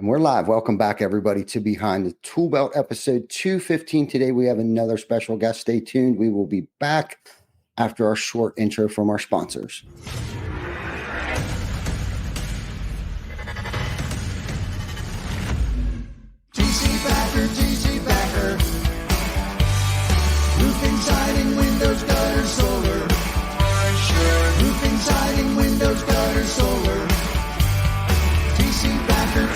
And we're live. Welcome back, everybody, to Behind the Tool Belt, episode 215. Today, we have another special guest. Stay tuned. We will be back after our short intro from our sponsors. GC Backer. Roofing, siding, windows, gutter, solar. Roofing, siding, windows, gutter, solar. GC Backer.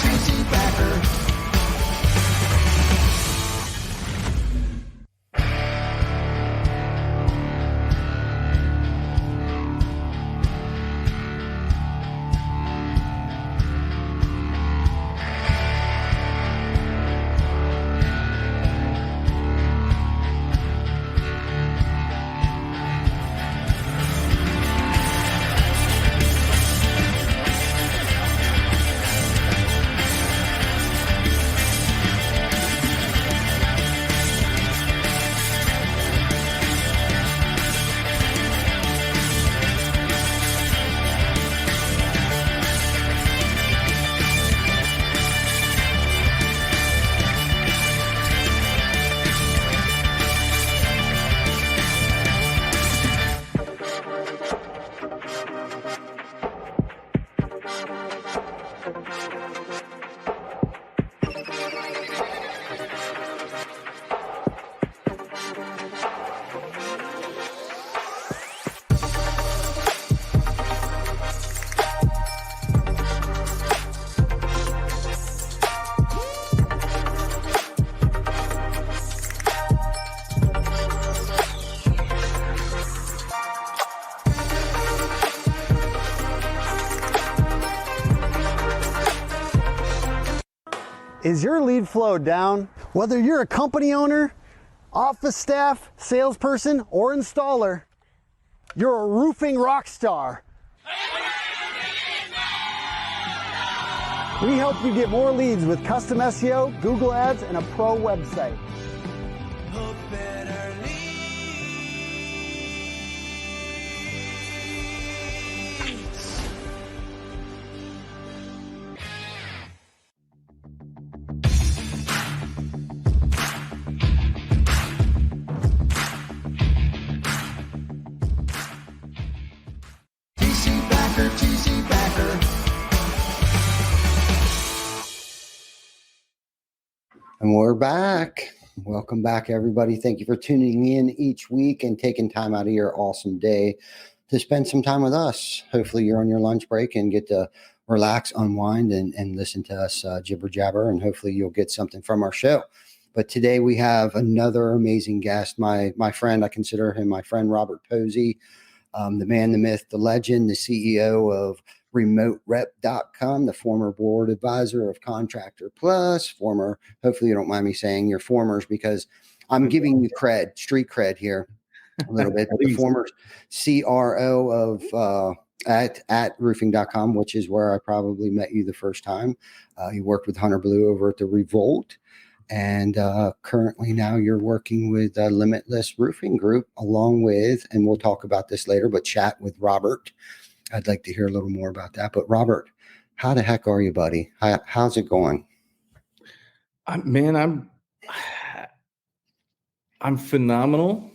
Is your lead flow down? Whether you're a company owner, office staff, salesperson, or installer, you're a roofing rock star. We help you get more leads with custom SEO, Google Ads, and a pro website. GC Backer. And we're back. Welcome back, everybody. Thank you for tuning in each week and taking time out of your awesome day to spend some time with us. Hopefully you're on your lunch break and get to relax, unwind, and listen to us jibber jabber, and hopefully you'll get something from our show. But today we have another amazing guest, my friend. I consider him my friend, Robert Posey, the man, the myth, the legend, the CEO of remoterep.com, the former board advisor of Contractor Plus, former, hopefully you don't mind me saying your formers, because I'm giving you cred, street cred here a little bit. The former CRO of at roofing.com, which is where I probably met you the first time. You worked with Hunter Blue over at the Revolt. And currently now you're working with Limitless Roofing Group, along with, and we'll talk about this later, but chat with Robert. I'd like to hear a little more about that. But Robert, how the heck are you, buddy? How's it going? Man, I'm phenomenal,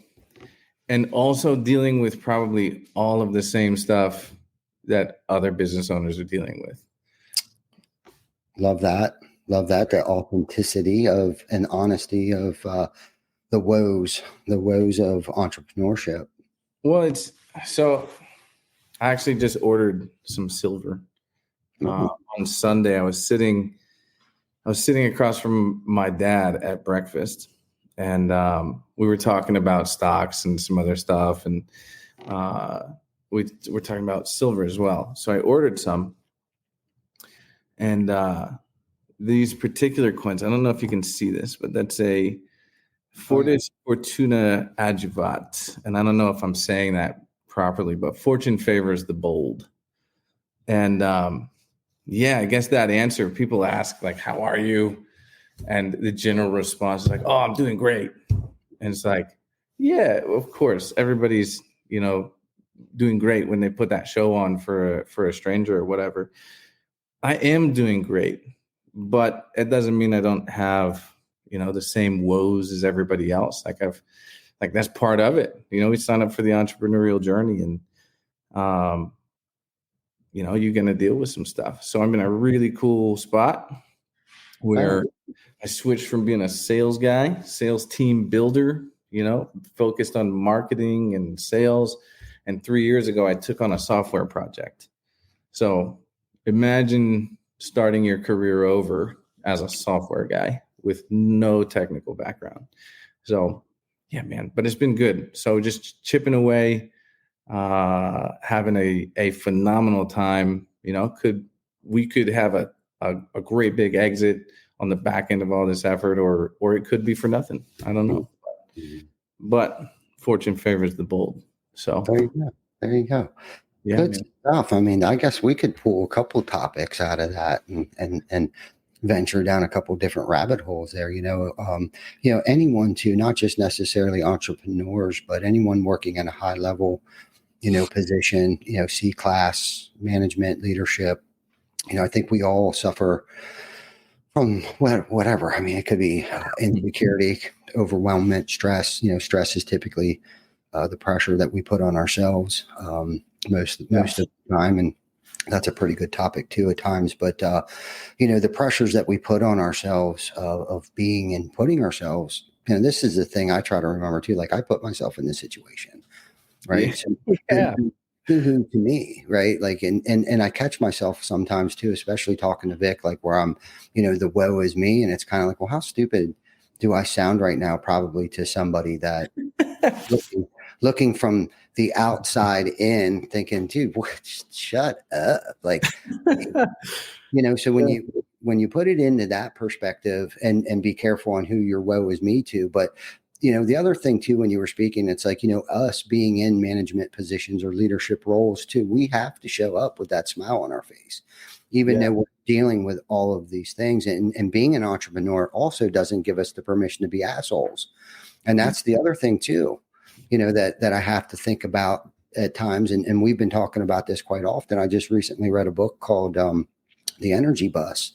and also dealing with probably all of the same stuff that other business owners are dealing with. Love that. Love that. The authenticity of and honesty of the woes of entrepreneurship. Well, I actually just ordered some silver. On Sunday. I was sitting across from my dad at breakfast, and we were talking about stocks and some other stuff, and we were talking about silver as well. So I ordered some, and these particular coins, I don't know if you can see this, but that's a Fortis Fortuna Adjuvat. And I don't know if I'm saying that properly, but fortune favors the bold. And I guess that answer, people ask, like, how are you? And the general response is like, oh, I'm doing great. And it's like, yeah, of course, everybody's, doing great when they put that show on for a stranger or whatever. I am doing great but it doesn't mean I don't have, the same woes as everybody else. Like that's part of it. We sign up for the entrepreneurial journey, and you're going to deal with some stuff. So I'm in a really cool spot where I switched from being a sales guy, sales team builder, focused on marketing and sales. And 3 years ago, I took on a software project. So imagine starting your career over as a software guy with no technical background. So yeah, man, but it's been good. So just chipping away, having a phenomenal time. We could have a great big exit on the back end of all this effort, or it could be for nothing. I don't know. But fortune favors the bold. So there you go. Yeah, good stuff. I mean, I guess we could pull a couple topics out of that and venture down a couple different rabbit holes there. Anyone too, not just necessarily entrepreneurs, but anyone working in a high level, position, C-class management, leadership. I think we all suffer from whatever. I mean, it could be insecurity, overwhelmment, stress. Stress is typically the pressure that we put on ourselves most of the time, and that's a pretty good topic too at times. But the pressures that we put on ourselves of being and putting ourselves. This is the thing I try to remember too. Like I put myself in this situation, right? Yeah. So, to me, right? Like, and I catch myself sometimes too, especially talking to Vic, like where I'm, the woe is me, and it's kind of like, well, how stupid do I sound right now? Probably to somebody that looking from the outside in, thinking, dude, shut up, like, So when you put it into that perspective, and be careful on who your woe is me to, but. The other thing too, when you were speaking, it's like, us being in management positions or leadership roles too, we have to show up with that smile on our face, even though we're dealing with all of these things. And being an entrepreneur also doesn't give us the permission to be assholes. And that's the other thing too, that I have to think about at times. And we've been talking about this quite often. I just recently read a book called The Energy Bus.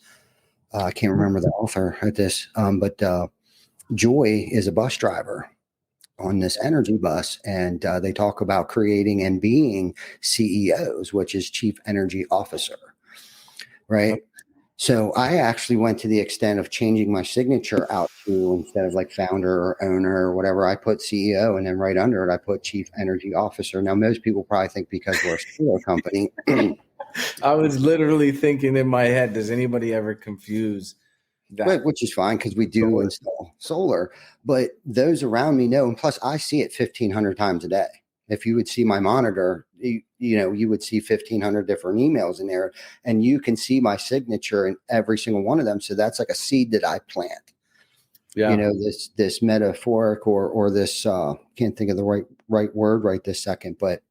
I can't remember the author of this, but Joy is a bus driver on this energy bus, and they talk about creating and being CEOs, which is Chief Energy Officer, right? So I actually went to the extent of changing my signature out to, instead of like founder or owner or whatever, I put CEO, and then right under it, I put Chief Energy Officer. Now, most people probably think because we're a solar company. I was literally thinking in my head, does anybody ever confuse that? Which is fine because we do install solar, but those around me know. And plus, I see it 1,500 times a day. If you would see my monitor, you would see 1,500 different emails in there, and you can see my signature in every single one of them. So that's like a seed that I plant. Yeah. This metaphoric or this can't think of the right word right this second, but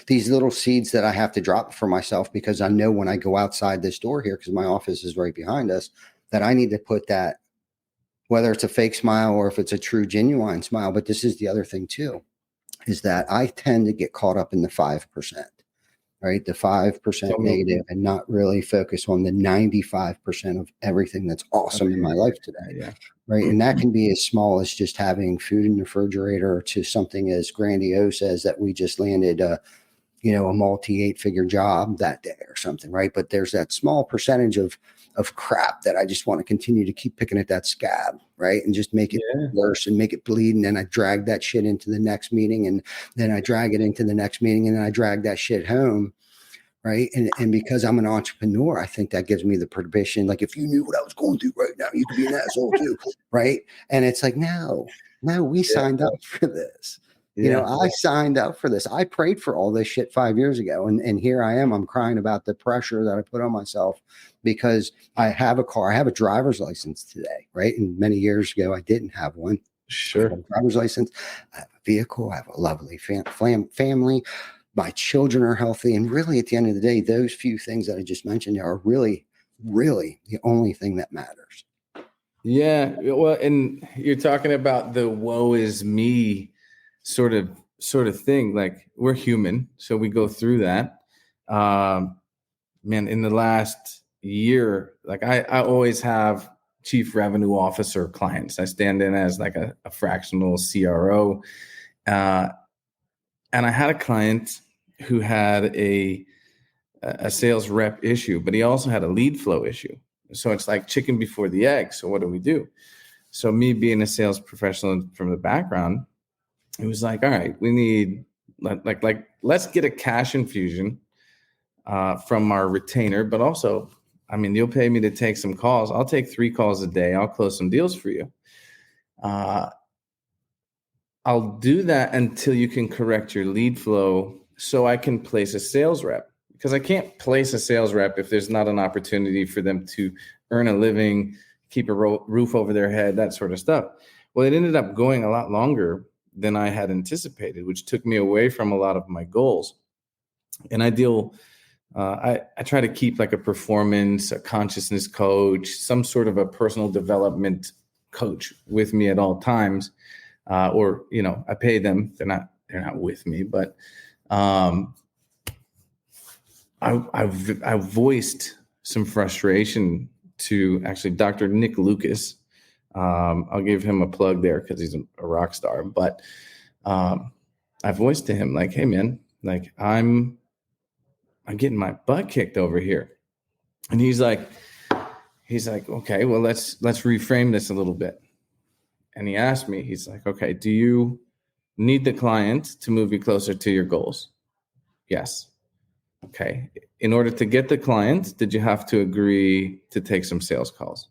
these little seeds that I have to drop for myself, because I know when I go outside this door here, because my office is right behind us, that I need to put that, whether it's a fake smile or if it's a true, genuine smile. But this is the other thing too, is that I tend to get caught up in the 5%, right? The 5% negative, and not really focus on the 95% of everything that's awesome in my life today. Yeah. Right. And that can be as small as just having food in the refrigerator to something as grandiose as that we just landed a multi 8-figure job that day or something. Right. But there's that small percentage of crap that I just want to continue to keep picking at that scab. Right. And just make it worse and make it bleed. And then I drag that shit into the next meeting, and then I drag it into the next meeting, and then I drag that shit home. Right. And because I'm an entrepreneur, I think that gives me the permission. Like, if you knew what I was going through right now, you could be an asshole too. Right. And it's like, no, we signed up for this. I signed up for this. I prayed for all this shit 5 years ago. And here I am. I'm crying about the pressure that I put on myself because I have a car. I have a driver's license today. Right. And many years ago, I didn't have one. Sure. I have a driver's license. I have a vehicle. I have a lovely family. My children are healthy. And really, at the end of the day, those few things that I just mentioned are really, really the only thing that matters. Yeah. Well, and you're talking about the woe is me sort of thing. Like, we're human, so we go through that. Man, in the last year, like I always have chief revenue officer clients. I stand in as like a fractional CRO. And I had a client who had a sales rep issue, but he also had a lead flow issue. So it's like chicken before the egg. So what do we do? So me being a sales professional from the background, it was like, all right, we need like let's get a cash infusion from our retainer, but also, I mean, you'll pay me to take some calls. I'll take 3 calls a day. I'll close some deals for you. I'll do that until you can correct your lead flow so I can place a sales rep, because I can't place a sales rep if there's not an opportunity for them to earn a living, keep a roof over their head, that sort of stuff. Well, it ended up going a lot longer than I had anticipated, which took me away from a lot of my goals. And I try to keep like a performance, a consciousness coach, some sort of a personal development coach with me at all times. Or, you know, I pay them. They're not with me, but I voiced some frustration to actually Dr. Nick Lucas. I'll give him a plug there because he's a rock star. But I voiced to him like, hey man, like I'm getting my butt kicked over here. And he's like, okay, well, let's reframe this a little bit. And he asked me, he's like, okay, do you need the client to move you closer to your goals? Yes. Okay. In order to get the client, did you have to agree to take some sales calls?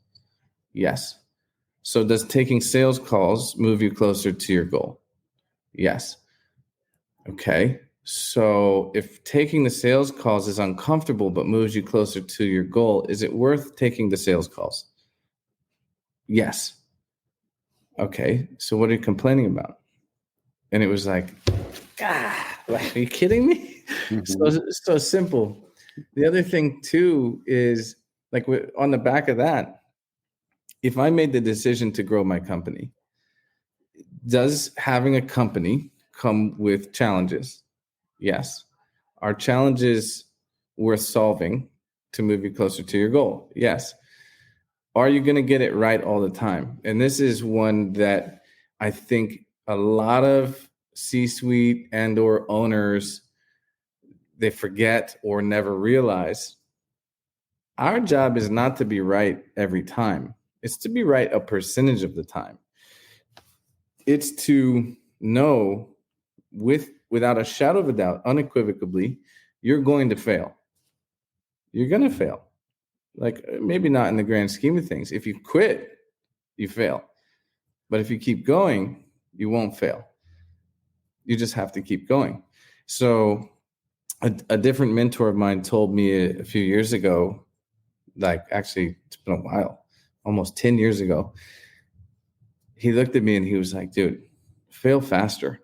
Yes. So does taking sales calls move you closer to your goal? Yes. Okay. So if taking the sales calls is uncomfortable but moves you closer to your goal, is it worth taking the sales calls? Yes. Okay. So what are you complaining about? And it was like, God, are you kidding me? Mm-hmm. So simple. The other thing too is like on the back of that, if I made the decision to grow my company, does having a company come with challenges? Yes. Are challenges worth solving to move you closer to your goal? Yes. Are you going to get it right all the time? And this is one that I think a lot of C-suite and or owners, they forget or never realize. Our job is not to be right every time. It's to be right a percentage of the time. It's to know without a shadow of a doubt, unequivocally, you're going to fail. You're going to fail. Like maybe not in the grand scheme of things. If you quit, you fail. But if you keep going, you won't fail. You just have to keep going. So a different mentor of mine told me a few years ago, like actually it's been a while, almost 10 years ago. He looked at me and he was like, dude, fail faster.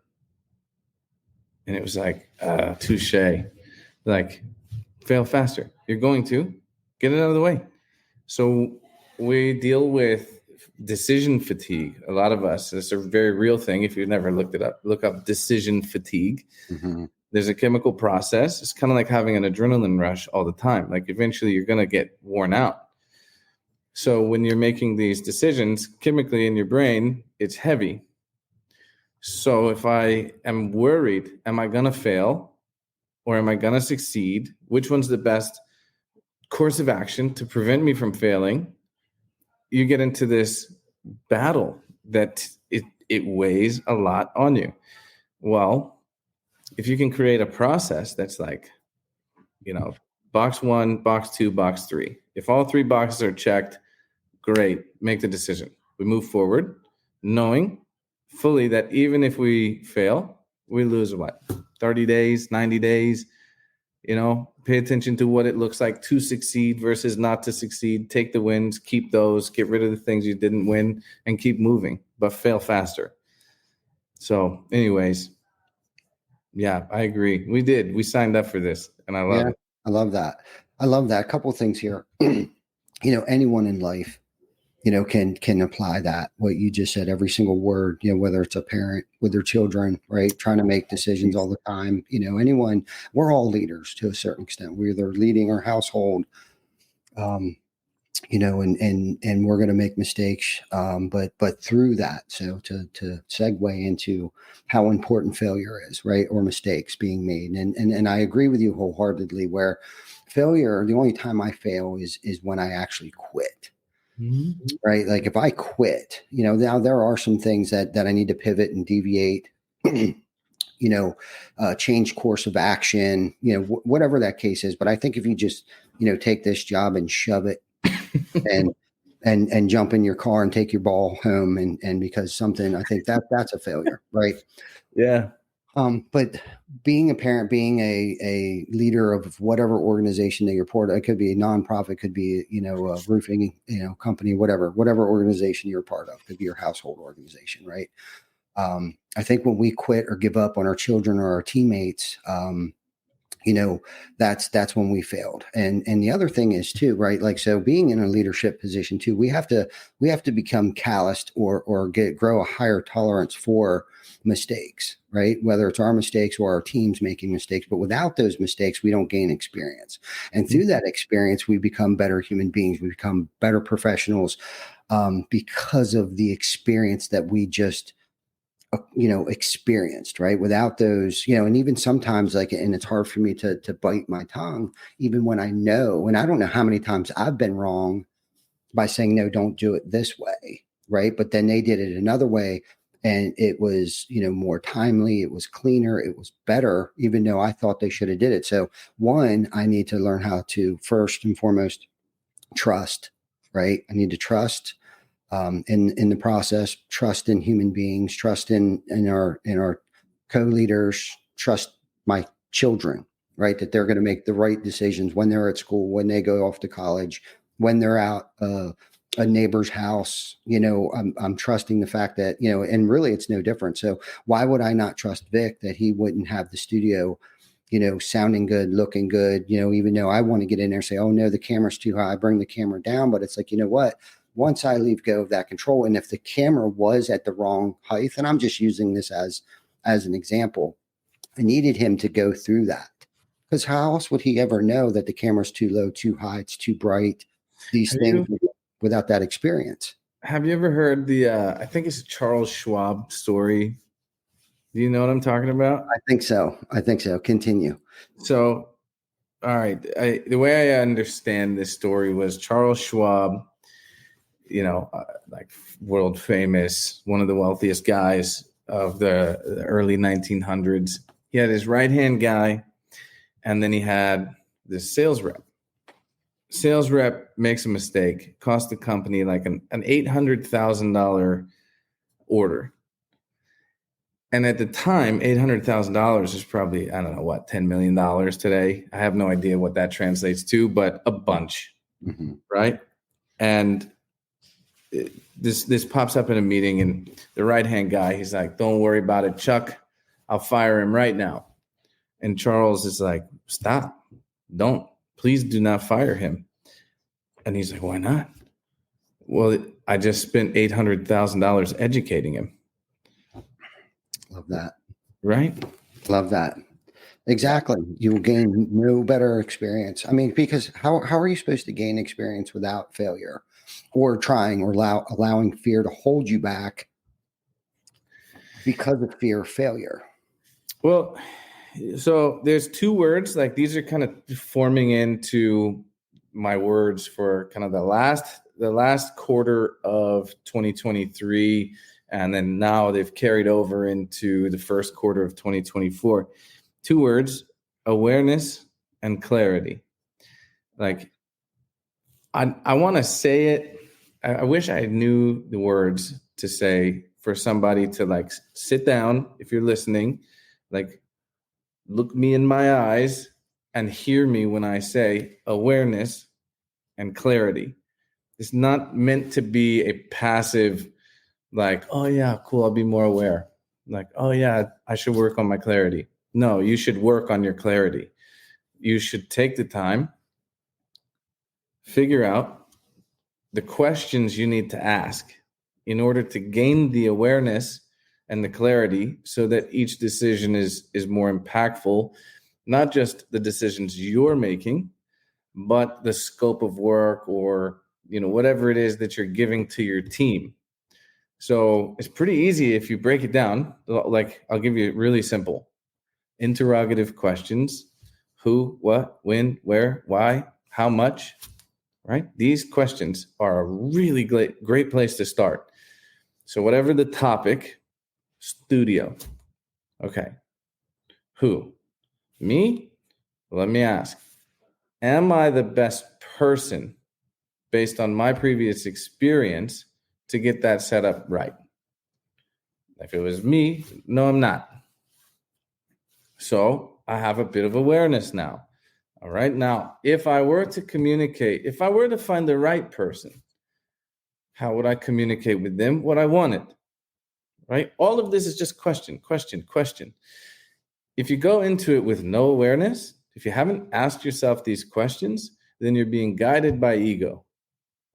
And it was like, touche. Like, fail faster. You're going to get it out of the way. So we deal with decision fatigue. A lot of us, it's a very real thing. If you've never looked it up, look up decision fatigue. Mm-hmm. There's a chemical process. It's kind of like having an adrenaline rush all the time. Like eventually you're going to get worn out. So when you're making these decisions, chemically in your brain, it's heavy. So if I am worried, am I going to fail or am I going to succeed? Which one's the best course of action to prevent me from failing? You get into this battle that it weighs a lot on you. Well, if you can create a process that's like, you know, box 1, box 2, box 3. If all 3 boxes are checked, great, make the decision. We move forward knowing fully that even if we fail, we lose what? 30 days, 90 days, you know, pay attention to what it looks like to succeed versus not to succeed. Take the wins, keep those, get rid of the things you didn't win and keep moving, but fail faster. So anyways, yeah, I agree. We signed up for this and I love it. I love that. A couple of things here. You know, anyone in life, you know, can apply that, what you just said, every single word, you know, whether it's a parent with their children, right, trying to make decisions all the time, you know, anyone, we're all leaders to a certain extent. We're either leading our household, and we're going to make mistakes. But through that, so to segue into how important failure is, right? Or mistakes being made. And I agree with you wholeheartedly where failure, the only time I fail is when I actually quit. Mm-hmm. Right. Like if I quit, now there are some things that I need to pivot and deviate, change course of action, whatever that case is. But I think if you just, take this job and shove it and jump in your car and take your ball home and because something, I think that's a failure. Right. Yeah. But being a parent, being a leader of whatever organization that you're part of, it could be a nonprofit, could be, a roofing, company, whatever organization you're part of, could be your household organization. Right. I think when we quit or give up on our children or our teammates, that's when we failed. And the other thing is too, right? Like, so being in a leadership position too, we have to become calloused or grow a higher tolerance for mistakes, right? Whether it's our mistakes or our teams making mistakes, but without those mistakes, we don't gain experience. And through that experience, we become better human beings. We become better professionals, because of the experience that we just experienced, right? Without those, and even sometimes and it's hard for me to bite my tongue, even when I know, and I don't know how many times I've been wrong by saying, no, don't do it this way. Right. But then they did it another way. And it was, more timely. It was cleaner. It was better, even though I thought they should have did it. So one, I need to learn how to first and foremost trust, right? I need to trust in the process, trust in human beings, trust in our co-leaders, trust my children, right? That they're going to make the right decisions when they're at school, when they go off to college, when they're out a neighbor's house. I'm trusting the fact that, and really it's no different. So why would I not trust Vic that he wouldn't have the studio, sounding good, looking good, even though I want to get in there and say, oh no, the camera's too high, bring the camera down. But it's like, you know what? Once I leave go of that control, and if the camera was at the wrong height, and I'm just using this as an example, I needed him to go through that, because how else would he ever know that the camera's too low, too high, it's too bright, these things without that experience? Have you ever heard I think it's a Charles Schwab story? Do you know what I'm talking about? I think so. Continue. So, all right. The way I understand this story was Charles Schwab, like world famous, one of the wealthiest guys of the early 1900s. He had his right-hand guy, and then he had this sales rep. Sales rep makes a mistake, cost the company like an $800,000 order. And at the time, $800,000 is probably, I don't know what, $10 million today. I have no idea what that translates to, but a bunch, right? And this pops up in a meeting, and the right-hand guy, he's like, don't worry about it, Chuck. I'll fire him right now. And Charles is like, stop. Please do not fire him. And he's like, why not? Well, I just spent $800,000 educating him. Love that. Right? Love that. Exactly. You will gain no better experience. I mean, because how are you supposed to gain experience without failure or trying or allowing fear to hold you back because of fear of failure? Well, so there's two words, like these are kind of forming into my words for kind of the last quarter of 2023. And then now they've carried over into the first quarter of 2024. Two words, awareness and clarity. Like, I want to say it. I wish I knew the words to say for somebody to like sit down, if you're listening, like look me in my eyes and hear me when I say awareness and clarity. It's not meant to be a passive, like, oh yeah, cool, I'll be more aware. Like, oh yeah, I should work on my clarity. No, you should work on your clarity. You should take the time, figure out the questions you need to ask in order to gain the awareness and the clarity so that each decision is more impactful, not just the decisions you're making, but the scope of work or, whatever it is that you're giving to your team. So it's pretty easy if you break it down. Like, I'll give you really simple interrogative questions: who, what, when, where, why, how much, right? These questions are a really great place to start. So whatever the topic, studio. Okay. Who? Me? Let me ask, am I the best person based on my previous experience to get that set up right? If it was me, no, I'm not. So I have a bit of awareness now. All right. Now, if I were to communicate, if I were to find the right person, how would I communicate with them what I wanted? Right? All of this is just question. If you go into it with no awareness, if you haven't asked yourself these questions, then you're being guided by ego.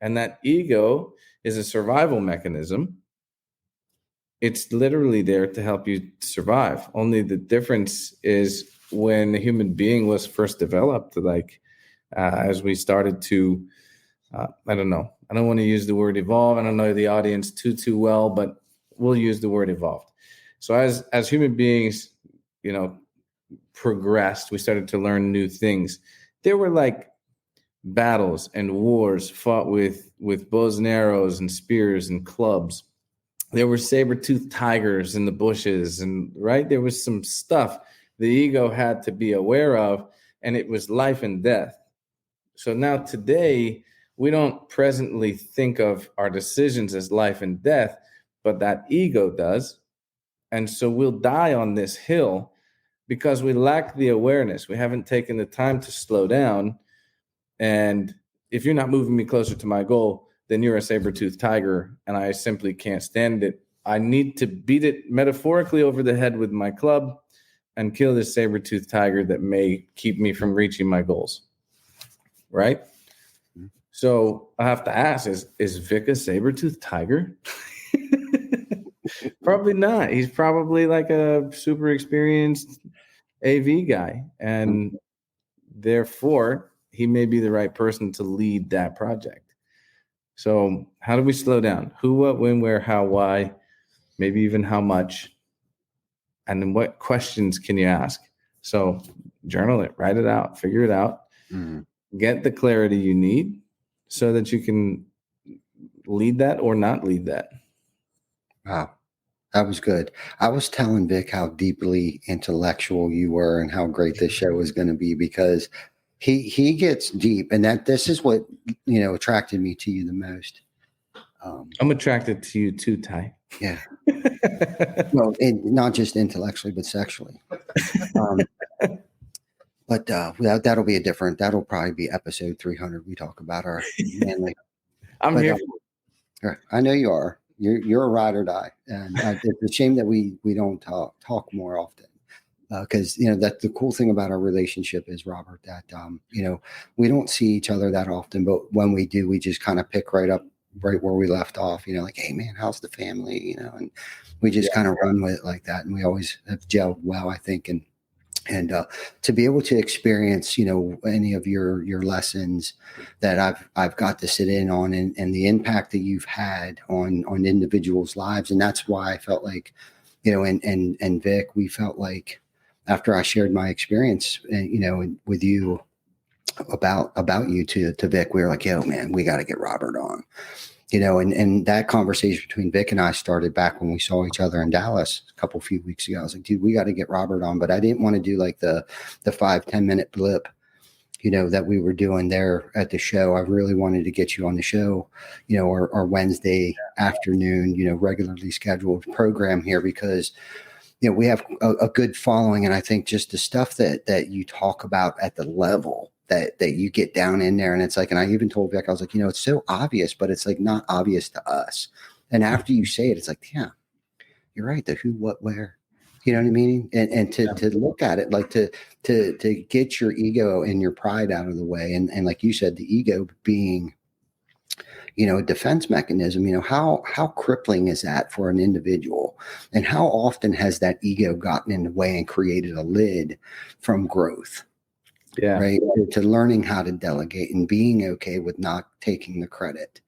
And that ego is a survival mechanism. It's literally there to help you survive. Only the difference is when the human being was first developed, as we started to, I don't know. I don't want to use the word evolve. I don't know the audience too well, but we'll use the word evolved. So as human beings, progressed, we started to learn new things. There were like battles and wars fought with bows and arrows and spears and clubs. There were saber-toothed tigers in the bushes, and right, there was some stuff the ego had to be aware of, and it was life and death. So now today, we don't presently think of our decisions as life and death, but that ego does. And so we'll die on this hill because we lack the awareness. We haven't taken the time to slow down. And if you're not moving me closer to my goal, then you're a saber-toothed tiger, and I simply can't stand it. I need to beat it metaphorically over the head with my club and kill this saber-toothed tiger that may keep me from reaching my goals. Right? So I have to ask, is Vic a saber-toothed tiger? Probably not. He's probably like a super experienced AV guy. And therefore, he may be the right person to lead that project. So how do we slow down? Who, what, when, where, how, why, maybe even how much? And then what questions can you ask? So journal it, write it out, figure it out, get the clarity you need so that you can lead that or not lead that. Wow. That was good. I was telling Vic how deeply intellectual you were and how great this show was going to be, because he gets deep, and that this is what, attracted me to you the most. I'm attracted to you too, Ty. Yeah. Well, and not just intellectually, but sexually. But that'll be that'll probably be episode 300. We talk about our manly. I'm here. I know you are. You're a ride or die, and it's a shame that we don't talk more often, because that's the cool thing about our relationship is, Robert, that we don't see each other that often, but when we do, we just kind of pick right where we left off. Like, hey man, how's the family? And we just kind of run with it like that, and we always have gelled well, I think, and to be able to experience, any of your lessons that I've got to sit in on, and the impact that you've had on individuals' lives. And that's why I felt like, and Vic, we felt like after I shared my experience, with you about you to Vic, we were like, yo man, we got to get Robert on. And that conversation between Vic and I started back when we saw each other in Dallas a few weeks ago. I was like, dude, we got to get Robert on. But I didn't want to do like the 5-10 minute blip, that we were doing there at the show. I really wanted to get you on the show, our Wednesday afternoon, regularly scheduled program here, because, we have a good following. And I think just the stuff that you talk about at the level that you get down in there, and it's like, and I even told Vic, I was like, it's so obvious, but it's like not obvious to us. And after you say it, it's like, yeah, you're right. The who, what, where, you know what I mean? And to look at it, like to get your ego and your pride out of the way. And like you said, the ego being, a defense mechanism, how crippling is that for an individual? And how often has that ego gotten in the way and created a lid from growth? Yeah. right? To learning how to delegate and being okay with not taking the credit,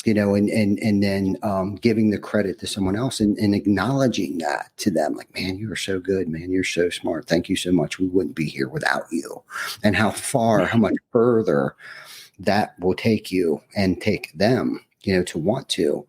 and then giving the credit to someone else and acknowledging that to them, like, man, you are so good, man, you're so smart, thank you so much, we wouldn't be here without you. And how much further that will take you and take them, to want to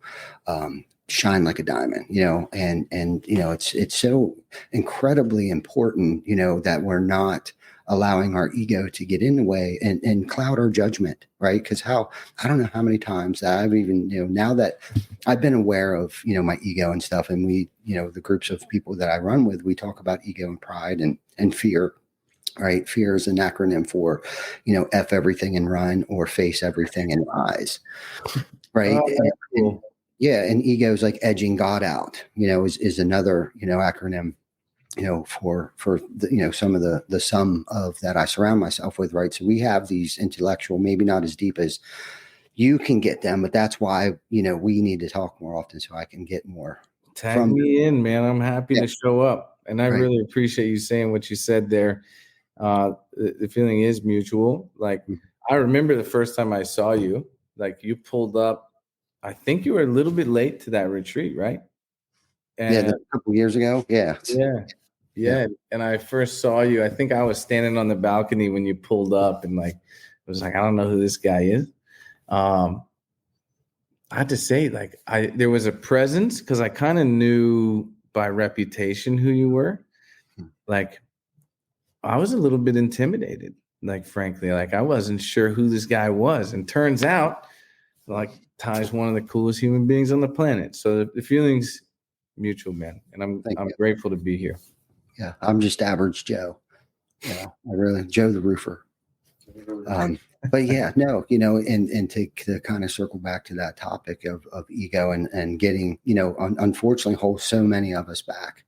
shine like a diamond, and it's so incredibly important, that we're not allowing our ego to get in the way and cloud our judgment, right? Because I don't know how many times that I've even, now that I've been aware of, my ego and stuff, and we, the groups of people that I run with, we talk about ego and pride and fear, right? Fear is an acronym for, F everything and run, or face everything and rise, right? Oh, that's cool. Yeah. And ego is like edging God out, is another, acronym, for the, some of the sum of that I surround myself with, right? So we have these intellectual, maybe not as deep as you can get them, but that's why, we need to talk more often so I can get more. Tag me in, man. I'm happy to show up. And I Right. really appreciate you saying what you said there. The feeling is mutual. Like, I remember the first time I saw you, like, you pulled up, I think you were a little bit late to that retreat, right? And A couple years ago. Yeah. Yeah. And I first saw you, I think I was standing on the balcony when you pulled up, and like, I was like, I don't know who this guy is. I have to say, like, there was a presence, because I kind of knew by reputation who you were. Like, I was a little bit intimidated, like, frankly, like, I wasn't sure who this guy was. And turns out, like, Ty's one of the coolest human beings on the planet. So the feeling's mutual, man. And I'm grateful to be here. Yeah. I'm just average Joe. Joe the roofer. But yeah, no, and to kind of circle back to that topic of ego and getting, unfortunately holds so many of us back,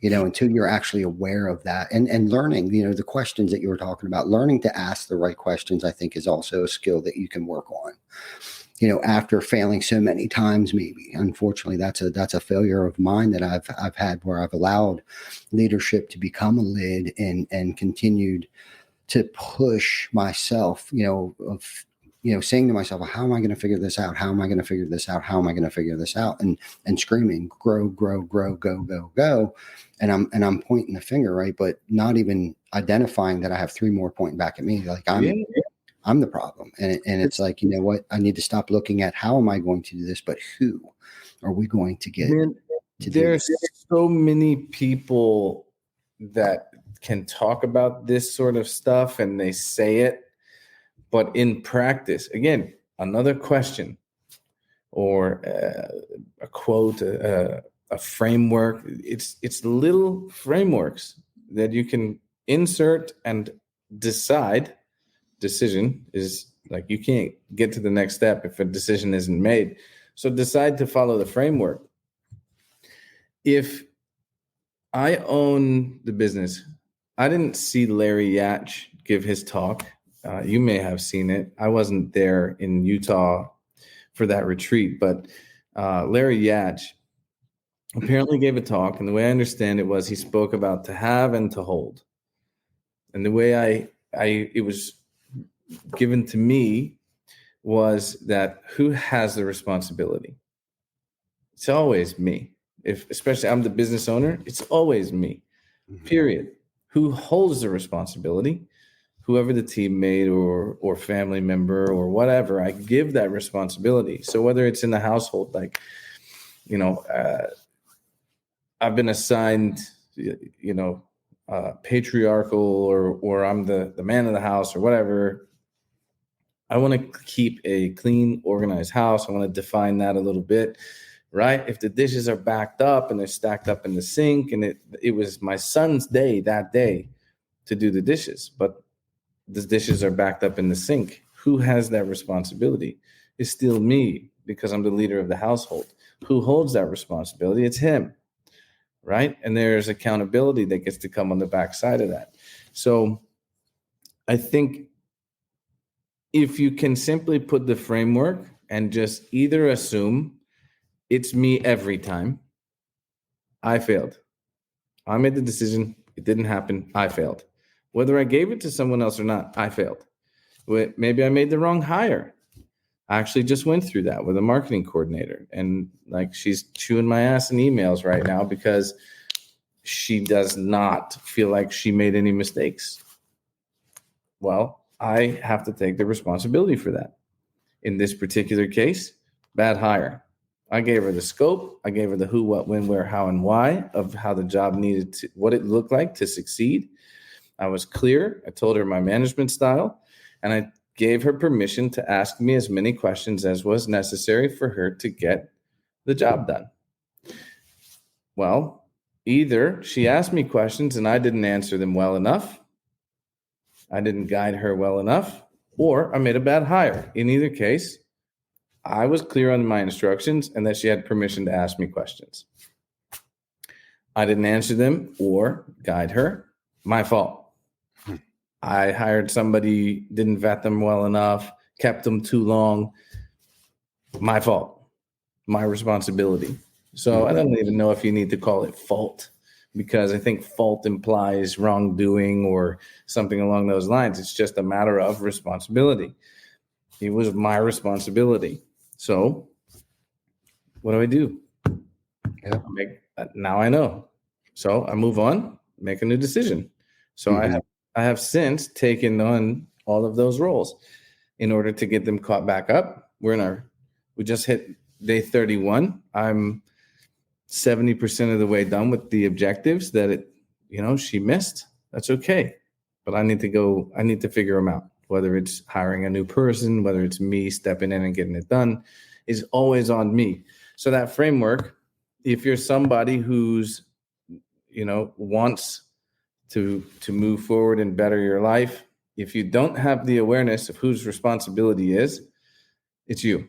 until you're actually aware of that and learning, the questions that you were talking about, learning to ask the right questions, I think is also a skill that you can work on, after failing so many times. Maybe, unfortunately, that's a failure of mine that I've had, where I've allowed leadership to become a lid and continued to push myself, saying to myself, well, how am I going to figure this out? How am I going to figure this out? How am I going to figure this out? And screaming, grow, grow, grow, go, go, go. And I'm pointing the finger, right? But not even identifying that I have three more pointing back at me. Like, I'm the problem. And it's like, you know what? I need to stop looking at how am I going to do this, but who are we going to get to do There's this? so many people that can talk about this sort of stuff and they say it, but in practice, again, another question or a quote, a framework. It's little frameworks that you can insert and decide. Decision is like, you can't get to the next step if a decision isn't made. So decide to follow the framework. If I own the business, I didn't see Larry Yatch give his talk. You may have seen it. I wasn't there in Utah for that retreat, but Larry Yatch apparently gave a talk. And the way I understand it was he spoke about to have and to hold. And the way it was given to me was that who has the responsibility? It's always me. Especially I'm the business owner, it's always me, period. Who holds the responsibility? Whoever the teammate or family member or whatever, I give that responsibility. So whether it's in the household, like, I've been assigned, patriarchal or I'm the man of the house or whatever. I want to keep a clean, organized house. I want to define that a little bit, right? If the dishes are backed up and they're stacked up in the sink, and it was my son's day that day to do the dishes, but the dishes are backed up in the sink. Who has that responsibility? It's still me, because I'm the leader of the household. Who holds that responsibility? It's him, right? And there's accountability that gets to come on the backside of that. So I think if you can simply put the framework and just either assume it's me every time, I failed. I made the decision. It didn't happen. I failed. Whether I gave it to someone else or not, I failed. Maybe I made the wrong hire. I actually just went through that with a marketing coordinator, and like she's chewing my ass in emails right now because she does not feel like she made any mistakes. Well, I have to take the responsibility for that. In this particular case, bad hire. I gave her the scope. I gave her the who, what, when, where, how, and why of how the job needed to, what it looked like to succeed. I was clear. I told her my management style, and I gave her permission to ask me as many questions as was necessary for her to get the job done. Well, either she asked me questions and I didn't answer them well enough, I didn't guide her well enough, or I made a bad hire. In either case, I was clear on my instructions and that she had permission to ask me questions. I didn't answer them or guide her. My fault. I hired somebody, didn't vet them well enough, kept them too long. My fault. My responsibility. So I don't even know if you need to call it fault, because I think fault implies wrongdoing or something along those lines. It's just a matter of responsibility. It was my responsibility. So what do? Yeah. Now I know. So I move on, make a new decision. So I have since taken on all of those roles in order to get them caught back up. We just hit day 31. I'm 70% of the way done with the objectives that she missed. That's okay. But I need to figure them out. Whether it's hiring a new person, whether it's me stepping in and getting it done, is always on me. So that framework, if you're somebody who's, wants to move forward and better your life, if you don't have the awareness of whose responsibility is, it's you.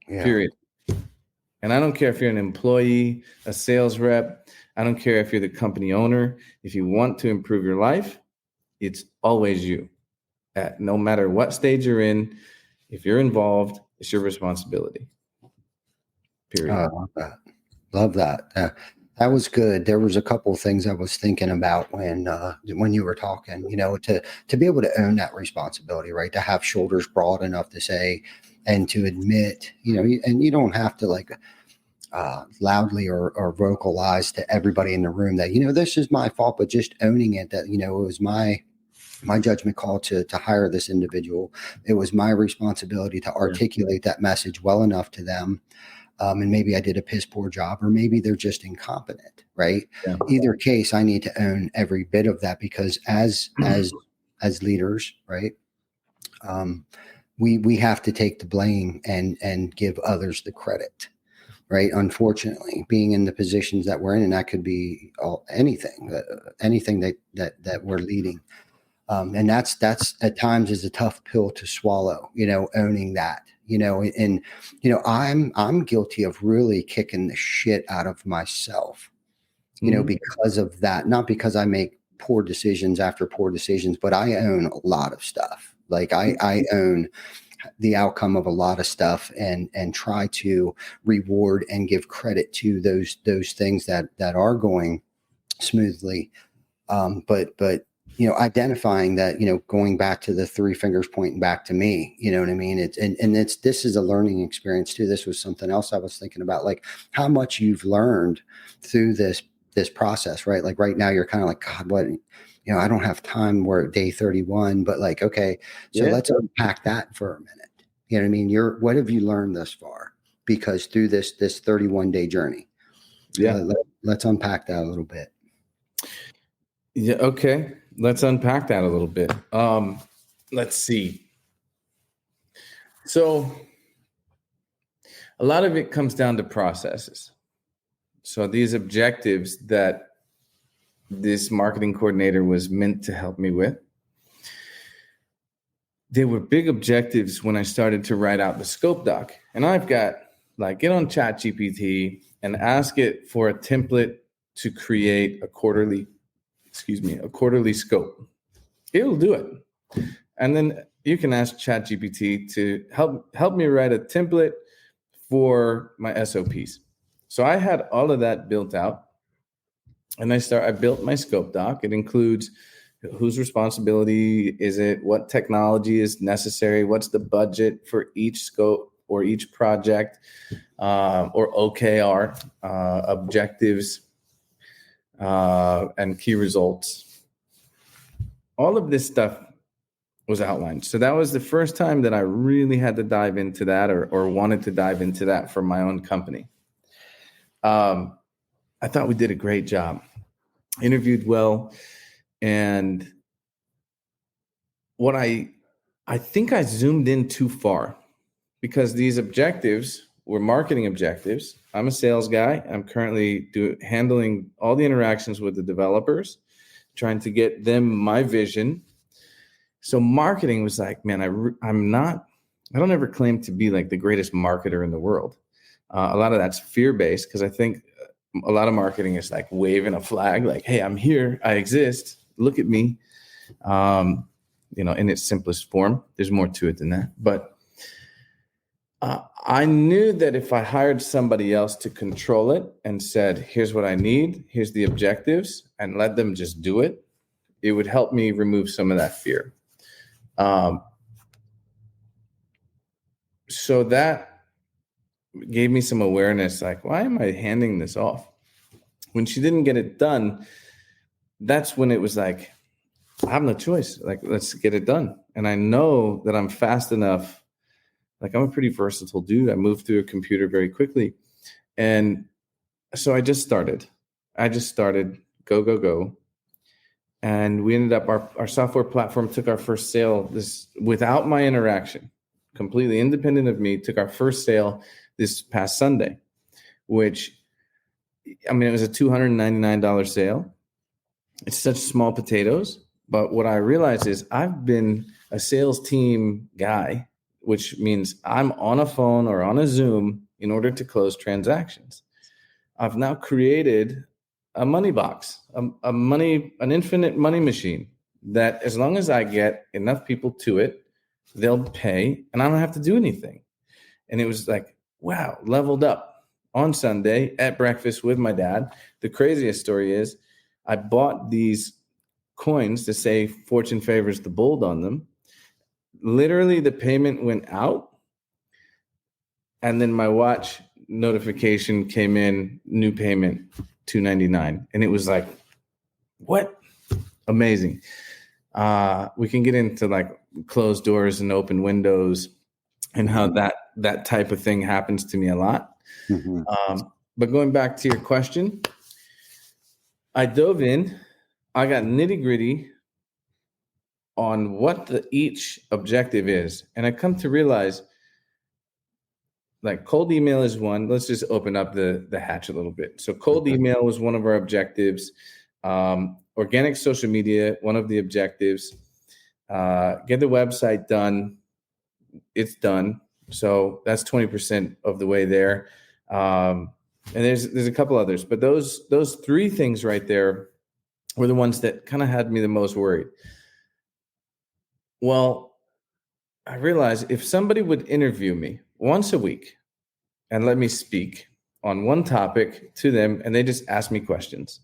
Yeah. Period. And I don't care if you're an employee, a sales rep. I don't care if you're the company owner. If you want to improve your life, it's always you. No matter what stage you're in, if you're involved, it's your responsibility. Period. I love that. Love that. That was good. There was a couple of things I was thinking about when you were talking, to be able to own that responsibility, right? To have shoulders broad enough to say, and to admit, and you don't have to loudly or vocalize to everybody in the room that, this is my fault, but just owning it, that, it was my judgment call to hire this individual. It was my responsibility to articulate that message well enough to them. And maybe I did a piss poor job, or maybe they're just incompetent, right? Yeah. Either case, I need to own every bit of that, because as leaders, right, we have to take the blame and give others the credit, right? Unfortunately, being in the positions that we're in, and that could be anything that we're leading. And that's at times is a tough pill to swallow, owning that, and, I'm guilty of really kicking the shit out of myself, because of that, not because I make poor decisions after poor decisions, but I own a lot of stuff. Like I own the outcome of a lot of stuff and try to reward and give credit to those things that are going smoothly. But identifying that, going back to the three fingers pointing back to me, you know what I mean? This is a learning experience too. This was something else I was thinking about, like how much you've learned through this process, right? Like right now you're kind of like, God, what, I don't have time. We're at day 31, but like, okay, so let's unpack that for a minute. You know what I mean? What have you learned thus far? Because through this 31-day journey, let's unpack that a little bit. Yeah. Okay. Let's unpack that a little bit. Let's see. So a lot of it comes down to processes. So these objectives that this marketing coordinator was meant to help me with, they were big objectives when I started to write out the scope doc. And I've got get on ChatGPT and ask it for a template to create a quarterly scope. It'll do it. And then you can ask ChatGPT to help me write a template for my SOPs. So I had all of that built out, and I built my scope doc. It includes Whose responsibility is it? What technology is necessary? What's the budget for each scope or each project, or OKR, objectives, and key results? All of this stuff was outlined. So that was the first time that I really had to dive into that, or wanted to dive into that for my own company. I thought we did a great job. Interviewed well. And what I think I zoomed in too far, because these objectives were marketing objectives. I'm a sales guy. I'm currently handling all the interactions with the developers, trying to get them my vision. So marketing was like, man, I don't ever claim to be like the greatest marketer in the world. A lot of that's fear-based, because I think a lot of marketing is like waving a flag, like, hey, I'm here, I exist, look at me, in its simplest form. There's more to it than that. But I knew that if I hired somebody else to control it and said, here's what I need, here's the objectives, and let them just do it, it would help me remove some of that fear. So that gave me some awareness, like, why am I handing this off? When she didn't get it done, that's when it was like, I have no choice. Like, let's get it done. And I know that I'm fast enough. Like, I'm a pretty versatile dude. I moved through a computer very quickly. And so I just started, go. And we ended up, our software platform took our first sale without my interaction, completely independent of me, took our first sale this past Sunday, which, I mean, it was a $299 sale. It's such small potatoes. But what I realized is I've been a sales team guy, which means I'm on a phone or on a Zoom in order to close transactions. I've now created a money box, an infinite money machine that, as long as I get enough people to it, they'll pay and I don't have to do anything. And it was like, wow, leveled up on Sunday at breakfast with my dad. The craziest story is I bought these coins to say fortune favors the bold on them. Literally, the payment went out, and then my watch notification came in, new payment, $299. And it was like, what? Amazing. We can get into like closed doors and open windows and how that type of thing happens to me a lot. Mm-hmm. But going back to your question, I dove in. I got nitty gritty on what each objective is. And I come to realize, like, cold email is one. Let's just open up the hatch a little bit. So cold email was one of our objectives. Organic social media, one of the objectives. Get the website done. It's done. So that's 20% of the way there. And there's a couple others, but those three things right there were the ones that kind of had me the most worried. Well, I realized if somebody would interview me once a week and let me speak on one topic to them, and they just ask me questions,